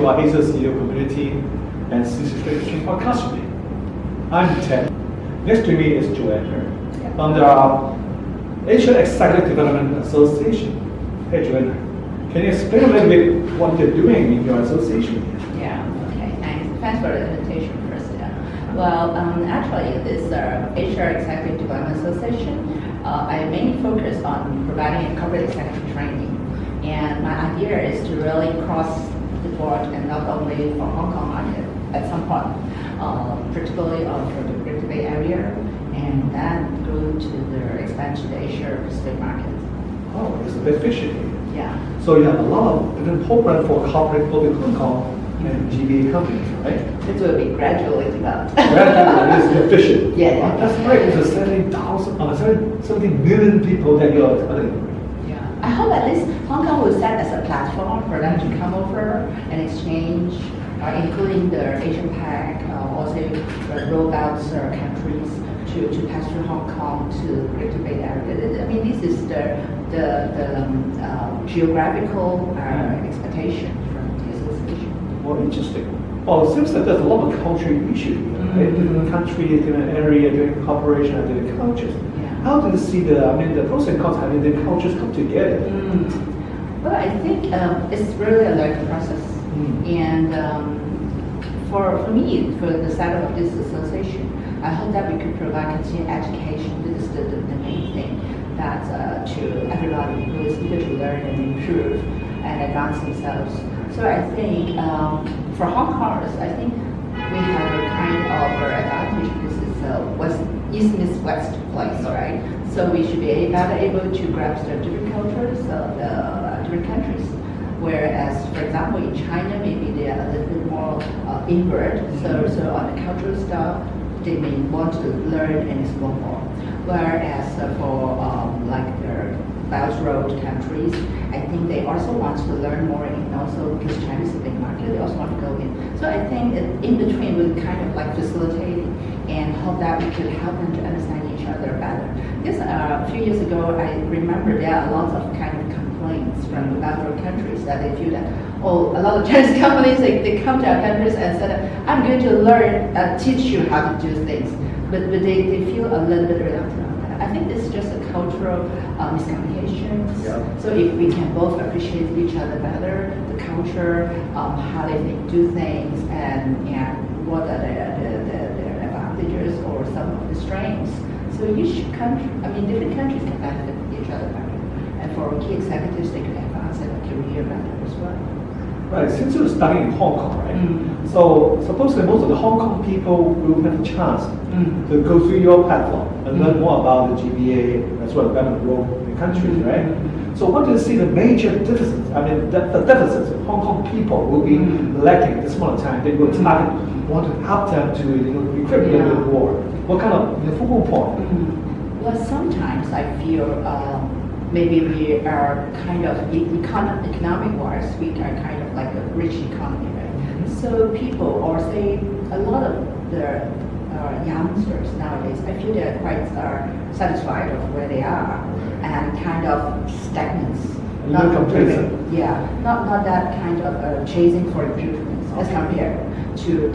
our Asia CEO community and CxOs podcast today. I'm Ted. Next to me is Joanna from the Asia Executive Development Association. Hey Joanna, can you explain a little bit what you're doing in your association? Yeah, okay, thanks for the invitation first. Well, actually, this Asia Executive Development Association, I mainly focus on providing corporate executive training. And my idea is to really cross the board and not only for Hong Kong market at some point, particularly for the Greater Bay Area, and then go to the expand to the Asia Pacific market. Oh, it's a big vision. Yeah. So you have a lot of different programs for corporate both in Hong Kong and GBA companies, right? It will be gradually developed. Gradually, it's efficient. Yeah. Wow, that's great. It's 17 million people that you're telling. I hope at least Hong Kong will set as a platform for them to come over and exchange, including the Asian Pac, also rolled out countries to pass through Hong Kong to Greater Bay Area. I mean, this is the geographical expectation from the association. Well, interesting. Well, it seems that there's a lot of cultural issues, right? Different countries, different area, different cooperation, and different cultures. How do you see the pros and cons having the cultures come together? Well, I think it's really a learning process. And for me, for the side of this association, I hope that we could provide continued education. This is the main thing, that to everybody who is eager to learn and improve and advance themselves. So I think for Hong Kongers, I think we have a kind of advantage. This is East meets West place, right? So we should be better able to grasp the different cultures of the different countries. Whereas, for example, in China, maybe they are a little bit more inward. So on the cultural stuff, they may want to learn and explore more. Whereas for like the Belt Road countries, I think they also want to learn more, and also because China is a big market, they also want to go in. So I think that in between we kind of like facilitate and hope that we could help them to understand each other better. Because a few years ago, I remember there are lots of kind of complaints from the Belt Road countries that they feel that, a lot of Chinese companies, they come to our countries and said, I'm going to learn, teach you how to do things. But they feel a little bit reluctant on that. I think this is just a cultural miscommunication. So if we can both appreciate each other better, the culture, how they do things, and what are their advantages or some of the strengths. So each country, different countries can benefit each other better. And for key executives, they can advance in a career better as well. Right, since you're studying in Hong Kong, right? So supposedly most of the Hong Kong people will have a chance to go through your platform and learn more about the GBA as well as government role in the country, right? So what do you see the major deficits? The deficits of Hong Kong people will be lacking at this point in time. They will want to help them to equip them with more. What kind of focal point? Well, sometimes I feel maybe we are kind of economic-wise, we are kind of like a rich economy, right? So people, or say a lot of the youngsters nowadays, I feel they're quite satisfied of where they are and kind of stagnant. Not complacent. Yeah, not that kind of chasing for improvements as compared to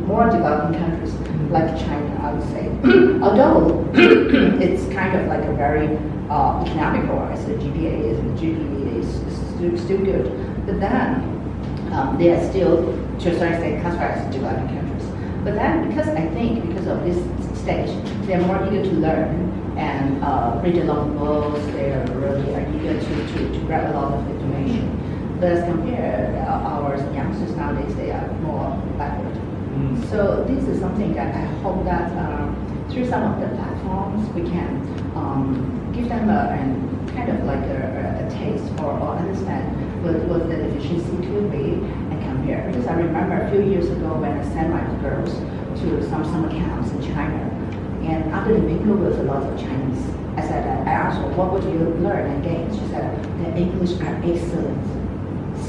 more developing countries like China, I would say. Although it's kind of like a very economical wise, the GDP is still good, but then they are still, to a certain extent, classified as developing countries. But then, because of this stage, they are more eager to learn and read a lot of books. They are really eager to grab a lot of information. But as compared, our youngsters nowadays, they are more backward. So this is something that I hope that through some of the platforms we can give them a kind of like a taste or understand what the efficiency could be and compare. Because I remember a few years ago when I sent my girls to some summer camps in China, and after the mingle with a lot of Chinese, I asked her, what would you learn and gain? She said, the English are excellent.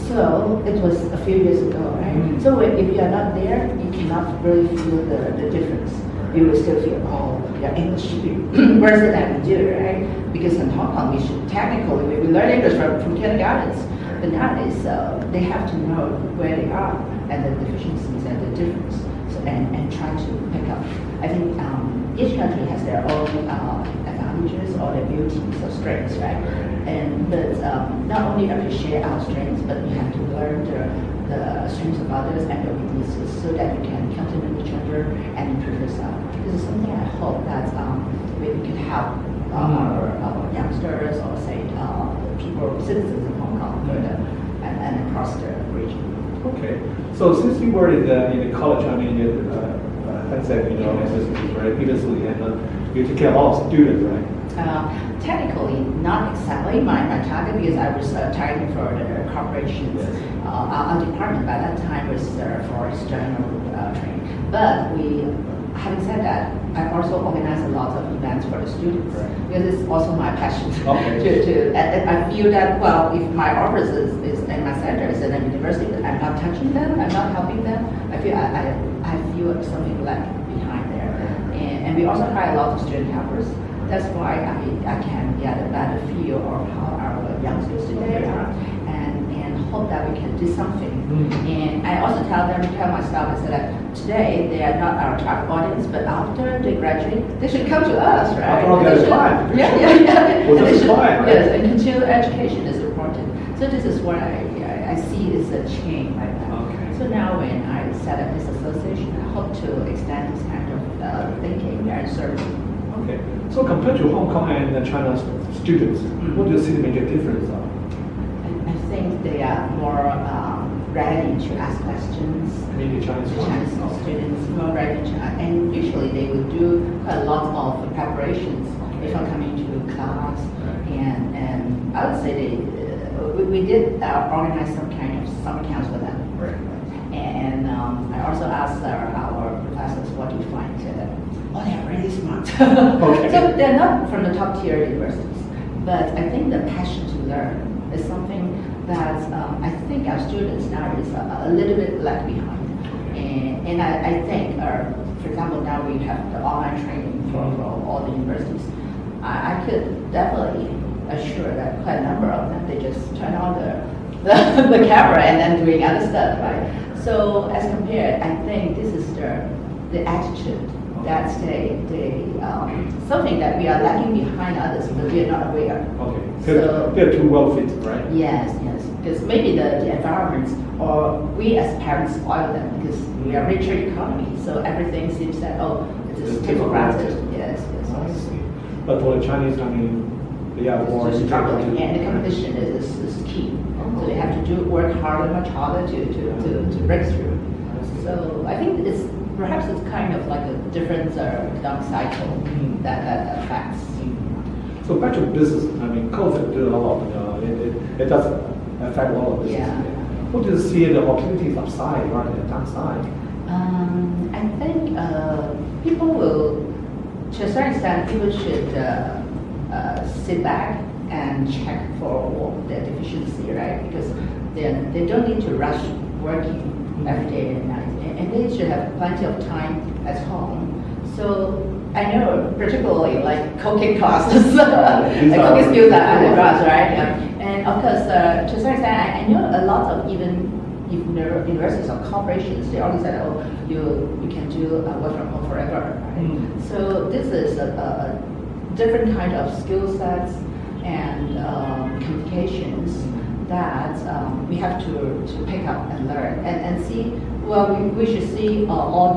So it was a few years ago, right? So if you are not there, you cannot really feel the difference. You will still feel, your English should be worse than we do, right? Because in Hong Kong, we should technically, we learn English from kindergartens. But nowadays, they have to know where they are and the deficiencies and the difference, so, and try to pick up. I think each country has their own advantages or their beauties or strengths, right? And but not only appreciate our strengths, but we have to learn the strengths of others and their weaknesses so that we can complement each other and improve ourselves. This is something I hope that we can help our youngsters or say people, citizens in Hong Kong further and across the region. Okay. So since you were in the college, I mean, I said, right, previously, and you took care of a lot of students, right? Technically, not exactly my target because I was targeting for the corporations. Our department by that time was for external training. But having said that, I also organize a lot of events for the students because it's also my passion. Okay. I feel that, well, if my office is and my center is in a university, but I'm not touching them, I'm not helping them, I feel something left behind there. And we also hire a lot of student helpers. That's why I can get a better feel of how our youngsters today are and hope that we can do something. And I also tell my staff, I said that today they are not our target audience, but after they graduate, they should come to us, right? After all, they're fine. Yeah. Well, that's fine, right? Yes, and continued education is important. So this is what I see is a chain right now. Okay. So now when I set up this association, I hope to extend this kind of thinking and service. Okay. So compared to Hong Kong and China's students, what do you see the major difference are? I think they are more ready to ask questions. Maybe Chinese students more ready to, and usually they will do quite a lot of preparations before coming to class. And I would say we did organize some kind of summer camps for them. And I also asked our professors what do you find. Oh, they are really smart. Okay. So they're not from the top tier universities, but I think the passion to learn is something that I think our students now is a little bit left behind. And I think, for example, now we have the online training for all the universities. I could definitely assure that quite a number of them, they just turn on the camera and then doing other stuff, right? So as compared, I think this is the attitude that something that we are lagging behind others, but we are not aware. Okay. So they're too well fit, right? Yes. Because maybe the environment, or we as parents spoil them because we are richer economy, so everything seems that it is taken for granted. Yes. I see. But for the Chinese, I mean, they are more struggling, and the competition is key. So they have to work harder, much harder to break through. So I think perhaps it's kind of like a different down cycle that affects. So back to business, I mean, COVID did a lot, it does affect a lot of business. Yeah. What do you see the opportunities upside rather than downside? I think people will, to a certain extent, people should sit back and check for their deficiency, right? Because they don't need to rush working every day and night, and they should have plenty of time at home. So I know, particularly like cooking classes, cooking skills are the drugs, right? And of course, to a certain extent, I know a lot of even universities or corporations, they always said, oh, you can do work from home forever, right? So this is a different kind of skill sets and communications that we have to pick up and learn and see. Well, we should see all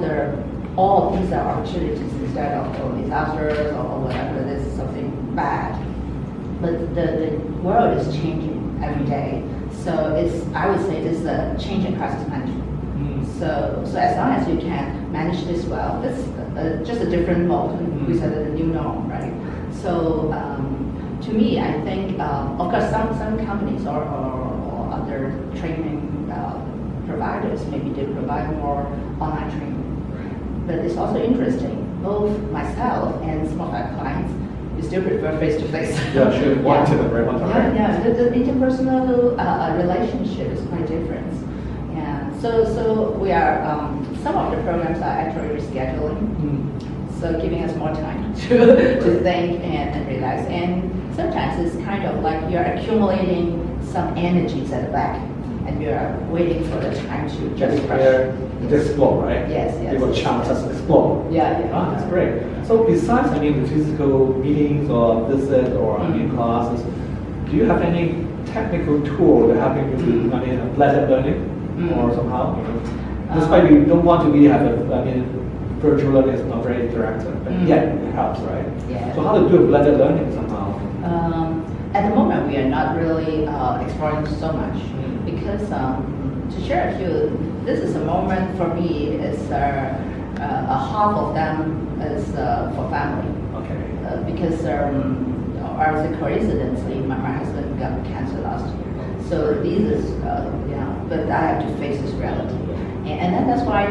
these are opportunities instead of disasters or whatever. This is something bad. But the world is changing every day. So I would say this is a change in crisis management. So as long as you can manage this well, it's just a different mode. We said the new norm, right? So to me, I think, of course, some companies or other training providers, maybe they provide more online training. But it's also interesting, both myself and some of our clients, we still prefer face-to-face. Yeah, sure. The interpersonal relationship is quite different. And so we are, some of the programs are actually rescheduling, so giving us more time. to think and relax. And sometimes it's kind of like you're accumulating some energies at the back, and you're waiting for the time to just rush. To explore, right? Yes, yes. Give a chance to explore. Yeah, yeah. Ah, that's great. So besides, the physical meetings or visit or classes, do you have any technical tool that help you to, blended learning or somehow? Despite you don't want to be have virtual learning is not very interactive, but yet it helps, right? Yeah. So how to do a blended learning somehow? At the moment, we are not really exploring so much because to share a few, this is a moment for me. It's a half of them is for family. Okay. Because as a coincidentally, my husband got cancer last year. So this is, but I have to face this reality. And then that's why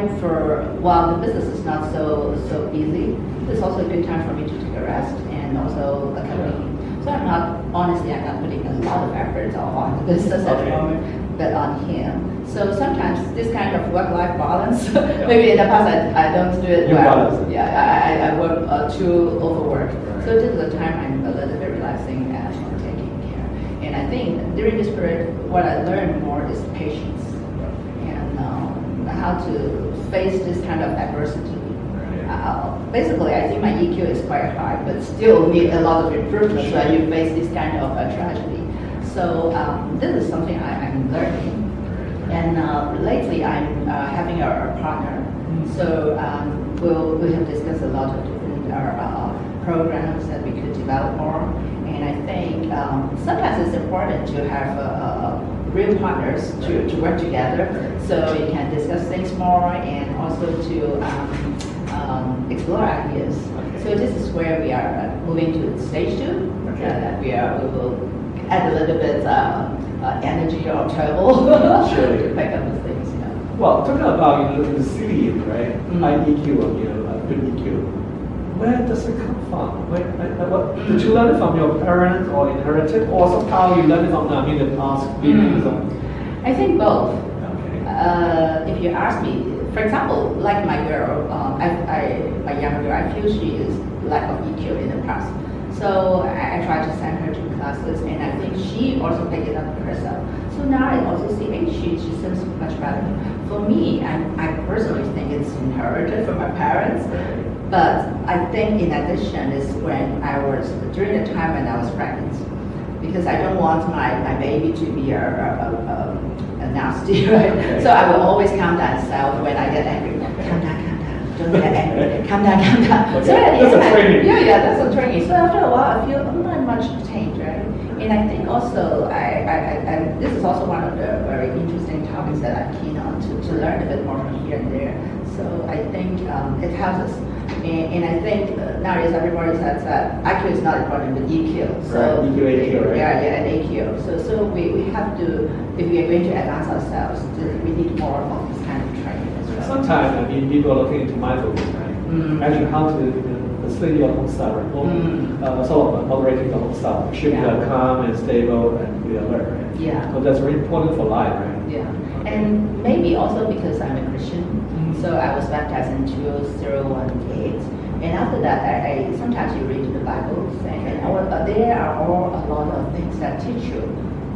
while the business is not so busy, it's also a good time for me to take a rest and also a company. So I'm not putting a lot of efforts on the business at the moment, but on him. So sometimes this kind of work-life balance, maybe in the past I don't do it well. Yeah, I work too overwork. So this is the time I'm a little bit relaxing and taking care. And I think during this period, what I learned more is patience and how to face this kind of adversity. Basically, I think my EQ is quite high, but still need a lot of improvement when you face this kind of tragedy. So this is something I'm learning. And lately, I'm having a partner. So we have discussed a lot of different programs that we could develop more. And I think sometimes it's important to have real partners to work together, so you can discuss things more and also to explore ideas. So this is where we are moving to stage 2. We will add a little bit energy or trouble to pick up the things. Well, talking about the city, right? High EQ or good EQ. Where does it come from? Did you learn it from your parents or inherited, or somehow you learn it from the past experience? I think both. Okay. If you ask me, for example, like my girl, my younger girl, I feel she is lack of EQ in the past. So I try to send her to classes, and I think she also picked it up herself. So now I also see, hey, she seems much better. For me, I personally think it's inherited from my parents. But I think in addition is when during the time when I was pregnant, because I don't want my baby to be a nasty, right? Okay. So I will always calm down myself when I get angry. Calm down, don't get angry. Calm down. Okay. So at the that's a training. Yeah, that's a training. So after a while, I feel not much change, right? And I think also, I this is also one of the very interesting topics that I'm keen on to learn a bit more from here and there. So I think it helps us. And I think nowadays everybody says that IQ is not important, but EQ. So right. EQ, AQ, right? Yeah, and AQ. So we have to, if we are going to advance ourselves, we need more of this kind of training as well. Sometimes people are looking into mindfulness, right? Actually, how to facilitate your own self, sort of moderating your own self. Should be calm and stable and be alert, right? Yeah. So that's very important for life, right? Yeah. And maybe also because I'm a Christian. So I was baptized in 2018, and after that, I sometimes you read the Bible, and there are a lot of things that teach you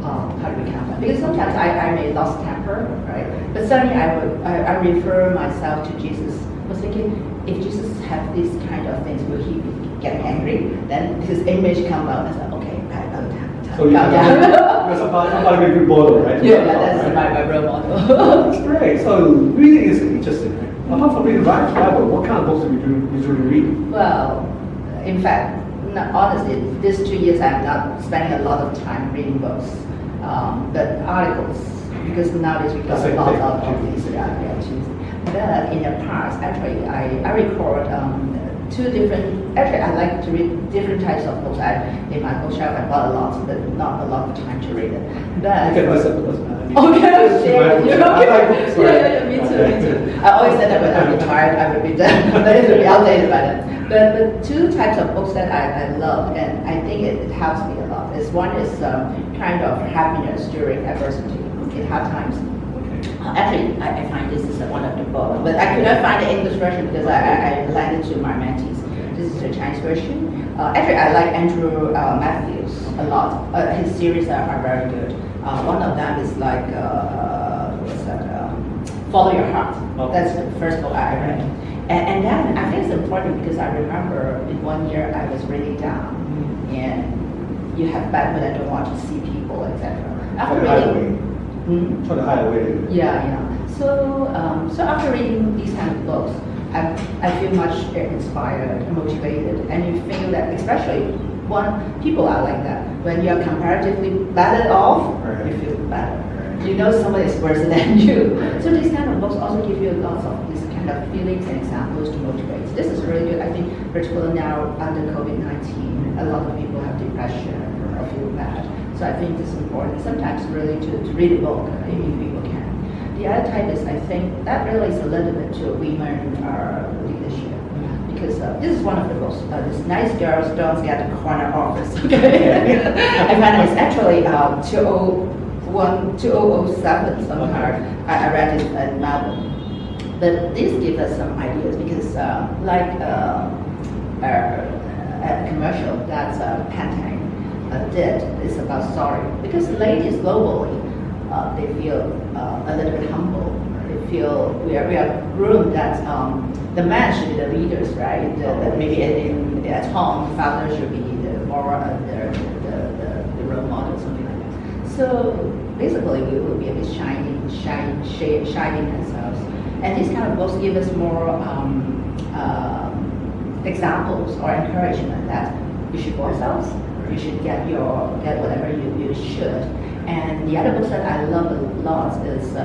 how to become that. Because sometimes I may lose temper, right? But suddenly I refer myself to Jesus. I was thinking, if Jesus had these kind of things, will he get angry? Then his image comes out, and I said, okay, so you have somebody a good model, right? Yeah, that's my role model. That's great. So reading is interesting. Right? Apart from reading Bible, what kind of books do you usually read? Well, in fact, honestly, these 2 years I'm not spending a lot of time reading books, but articles, because nowadays we got a lot of these. But in the past, actually, I record actually I like to read different types of books. In my bookshelf I bought a lot, but not a lot of time to read it. But okay, share with you. Yeah, me too. I always said that when I'm retired I would read them, but it will be outdated by then. But 2 types of books that I love, and I think it helps me a lot. One is kind of happiness during adversity, in hard times. Actually, I find this is one of the books, but I could not find the English version because I lent it to my mentees. This is the Chinese version. Actually, I like Andrew Matthews a lot. His series are very good. One of them is like, what's that? Follow Your Heart. Okay. That's the first book I read. And then I think it's important because I remember in one year I was really down, and you have bad mood and don't want to see people, etc. After reading, Try to hide away. yeah. So after reading these kind of books, I feel much inspired, motivated, and you feel that, especially when people are like that, when you are comparatively better off, Right. you feel better. You know somebody is worse than you. So these kind of books also give you lots of these kind of feelings and examples to motivate. This is really good. I think particularly now under COVID-19, a lot of people have depression or feel bad. So I think it's important sometimes really to read a book if people can. The other type is, I think that relates a little bit to women leadership. Because this is one of the books. This Nice Girls Don't Get a Corner Office. Okay? I find it's actually 2007 somehow. I read it in Melbourne. But this gives us some ideas because like a commercial that Pantene did is about sorry. Because ladies globally, they feel a little bit humble. They feel we are groomed that the man should be the leaders, right? Maybe at home, the father should be the moral, the role model, something like that. So basically, we will be a bit shining ourselves. And these kind of books give us more examples or encouragement that we should go ourselves. You should get whatever you should. And the other books that I love a lot is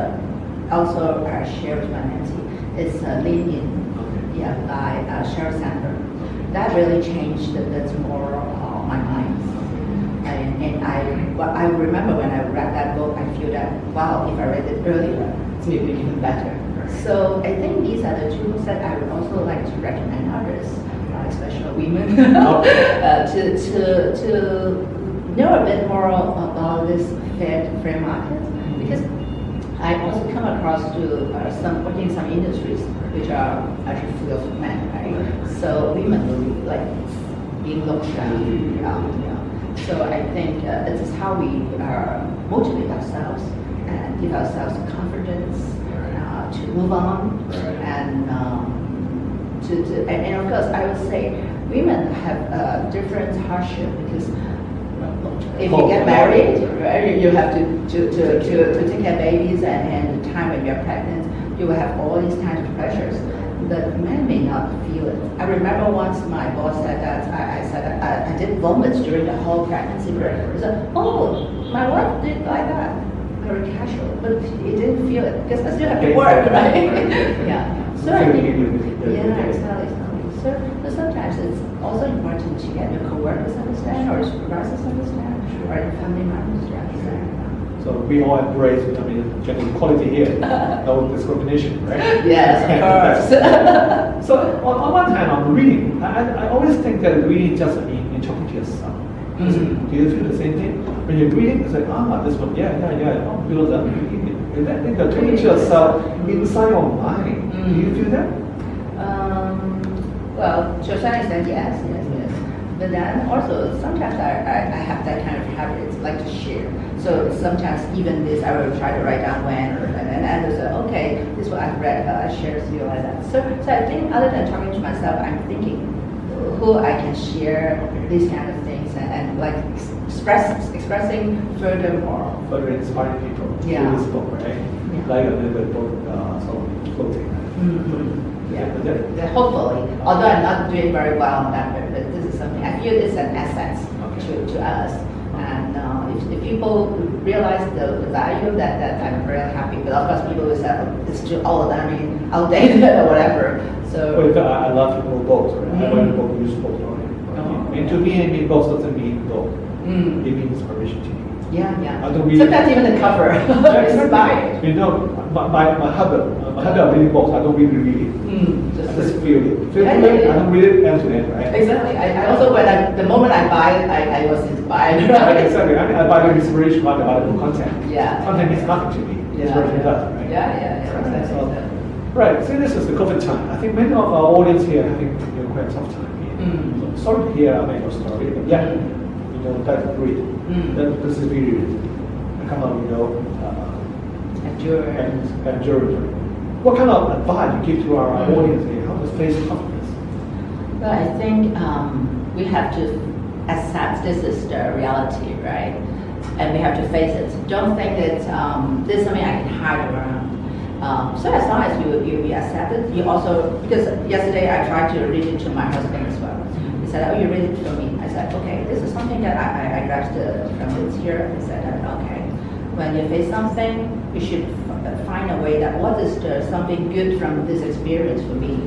also shared by Nancy. It's Lean In, by Sheryl Sandberg. That really changed a bit more my mind. And I remember when I read that book, I feel that, wow, if I read it earlier, it would be even better. So I think these are the two books that I would also like to recommend others, especially women, to know a bit more about this fair market. Because I also come across to working in some industries which are actually full of men, right? So women will be like being looked down. So I think this is how we motivate ourselves and give ourselves confidence to move on, and and of course I would say women have different hardship because if you get married, right, you have to take care of babies, and the time when you're pregnant, you will have all these kinds of pressures. But men may not feel it. I remember once my boss said that I said I did vomit during the whole pregnancy period. He said, "Oh, my wife did like that, very casual, but he didn't feel it because I still have to work, right?" Yeah. So I think, exactly. So sometimes it's also important to get your coworkers understand, or supervisors understand, or your family members to understand. So we all embrace, gender equality here, no discrimination, right? Yes, of course. So on one hand, on reading, I always think that reading just means you're talking to yourself. Do you feel the same thing? When you're reading, it's like, this one, oh, feel that. And then you're talking to yourself inside your mind. Do you feel that? Well, to a certain extent, yes. But then also, sometimes I have that kind of habit, like to share. So sometimes even this, I will try to write down when, and I say, okay, this is what I've read, I share with you like that. So I think other than talking to myself, I'm thinking who I can share these kind of things and like expressing furthermore. Further inspiring people Yeah. through this book, right? Yeah. Like a little bit book, sort of floating. Yeah, hopefully. Although I'm not doing very well on that, but this is something I feel it's an asset to us. And if people realize the value of that, I'm very happy. But of course, people will say it's too old, outdated or whatever. So. Well, I love to know books, right? I want to book use books on it. And to me, books doesn't mean book. It means permission to me. Yeah. I don't read. Sometimes even the cover is inspired. My habit of reading books, I don't really read it. I just feel it. I don't read it end to end, right? Exactly. I also, the moment I buy it, I was inspired. Right? Exactly. I buy the inspiration rather than the content. Yeah. Content means nothing to me. Inspiration does, right? Yeah. Exactly. Right. So this is the COVID time. I think many of our audience here having quite a tough time here. So, sorry to hear about your story, but yeah, you know, that's great. That perseverance, kind of, you know, endurance. What kind of advice you give to our audience here? How to face confidence? Well, I think we have to accept this is the reality, right? And we have to face it. Don't think that this is something I can hide around. So as long as you accept it, you also, because yesterday I tried to read it to my husband as well. He said, oh, you read it for me. I said, okay, this is something that I grasped from this here. He said, okay, when you face something, you should find a way that what is something good from this experience for me.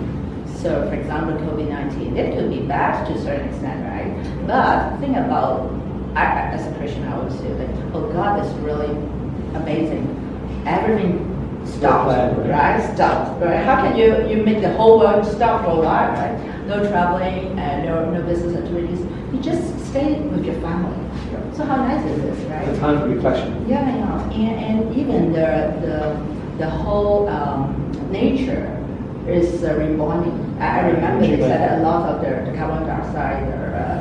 So for example, COVID-19, it could be bad to a certain extent, right? But think about, as a Christian, I would say that, oh God, is really amazing. Everything stopped, right? Stopped, right? How can you make the whole world stop for a while, right? No traveling, no business activities. You just stay with your family. So how nice is this, right? The time for reflection. Yeah, and even the whole nature is reborning. I remember they said that a lot of the carbon dioxide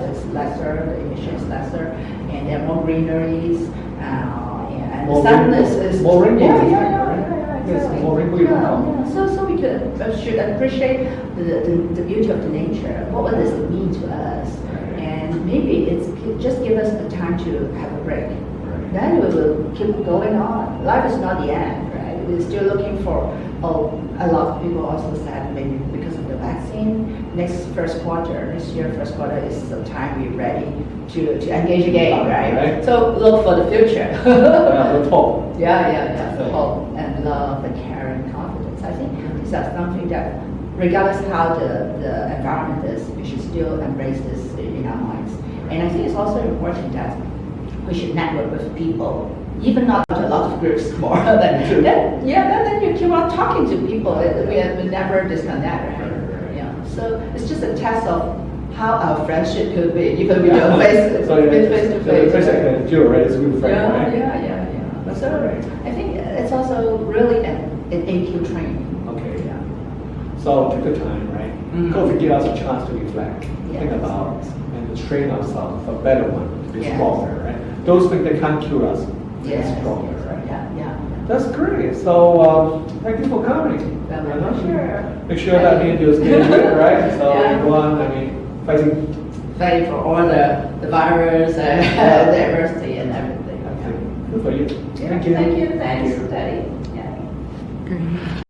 is lesser, the emission is lesser, and there are more greeneries, and the sun is more rainbows. Exactly. More rainbows. So we should appreciate the beauty of the nature. What does it mean to us? And maybe it's just give us the time to have a break. Then we will keep going on. Life is not the end, right? We're still looking for, a lot of people also said maybe because of the vaccine, next year, first quarter is the time we're ready to engage again, right? So look for the future. Let's hope. Yeah. Hope and love and care and confidence. I think these are something that, regardless how the environment is, we should still embrace this in our minds. And I think it's also important that we should network with people, even not a lot of groups more. Then you keep on talking to people. We never disconnect, right? Yeah. So it's just a test of how our friendship could be, even we don't face to face. It's like a duo, right? It's a good friend, right? Yeah. So I think it's also really an AQ training. Okay. Yeah. So take the time, right? COVID give us a chance to reflect, think about, Yes. and to train ourselves for a better one, to be Yes. stronger, right? Those things that can't cure us, Yes. get stronger, right? Yeah. That's great. So thank you for coming. Well, sure. Make sure that means you're staying good, right? So Yeah. everyone, fighting. Fighting for all the virus and the diversity and everything. Good for you. Thank you. Thanks, Daddy. Yeah.